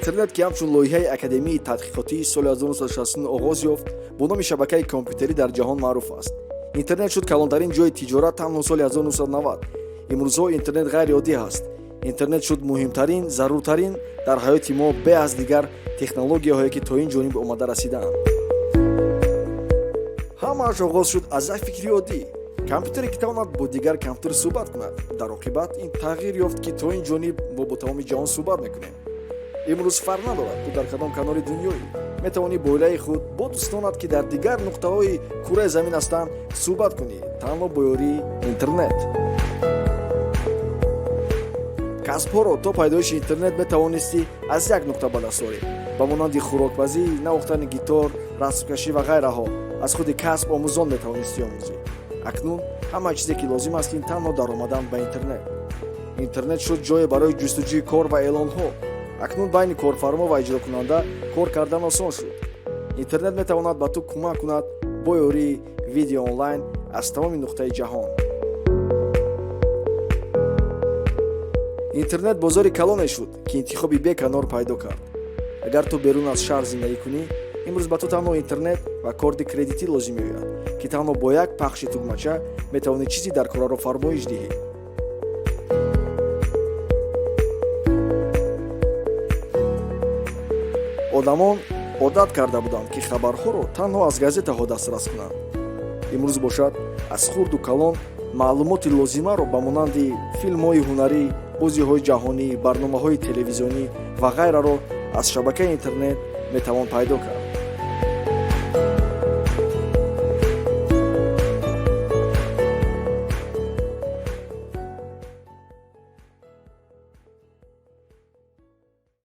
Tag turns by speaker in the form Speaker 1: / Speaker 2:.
Speaker 1: интернет ки ҳамчун лоиҳаи академияи тадқиқотии соли 1960 оғоз ёфт бо номи шабакаи компютерӣ дар ҷаҳон маъруф аст. Интернет шуд калонтарин ҷойи тиҷорат танҳо соли 1990. имрӯзҳо интернет ғайриоддӣ аст. интернет шуд муҳимтарин, заруртарин дар ҳаёти мо бе аз дигар технологияҳое ки то ин ҷониб омада расидаанд. ҳамааш оғоз шуд аз як фикри оддӣ. компютере ки тавонад бо дигар компютер суҳбат кунад. дар оқибат ин тағйир ёфт ки то ин ҷониб мо бо тамоми ҷаҳон суҳбат мекунем. имрӯз фарқ надорад ту дар кадом канори дунёӣ метавонӣ бо оилаи худ бо дӯстонат ки дар дигар нуқтаҳои кураи замин ҳастанд суҳбат кунӣ танҳо бо ёрии интернет. касбҳоро то пайдоиши интернет метавонистӣ аз як нуқта ба даст орӣ ба монанди хӯрокпазӣ, навохтани гитор, расмкашӣ ва ғайраҳо. аз худи касб омӯзон метавонистӣ омӯзӣ. акнун ҳама чизе ки лозим аст ин танҳо даромадан ба интернет. интернет шуд ҷое барои ҷустуҷӯи кор ва эълонҳо. акнун байни корфармо ва иҷрокунанда кор кардан осон шуд. интернет метавонад ба ту кӯмак кунад бо ёрии видео онлайн аз тамоми нуқтаи ҷаҳон. интернет бозори калоне шуд ки интихоби беканор пайдо кард. агар ту берун аз шаҳр зиндагӣ кунӣ имрӯз ба ту танҳо интернет ва корди кредитӣ лозим меояд ки танҳо бо як пахши тугмача метавонӣ чизи дар кораро фармоиш диҳӣ. одамон одат карда буданд ки хабарҳоро танҳо аз газетаҳо дастрас кунанд. имрӯз бошад аз хурду калон маълумоти лозимаро ба монанди филмҳои ҳунарӣ, бозиҳои ҷаҳонӣ, барномаҳои телевизионӣ ва ғайраро аз шабакаи интернет метавон пайдо кард.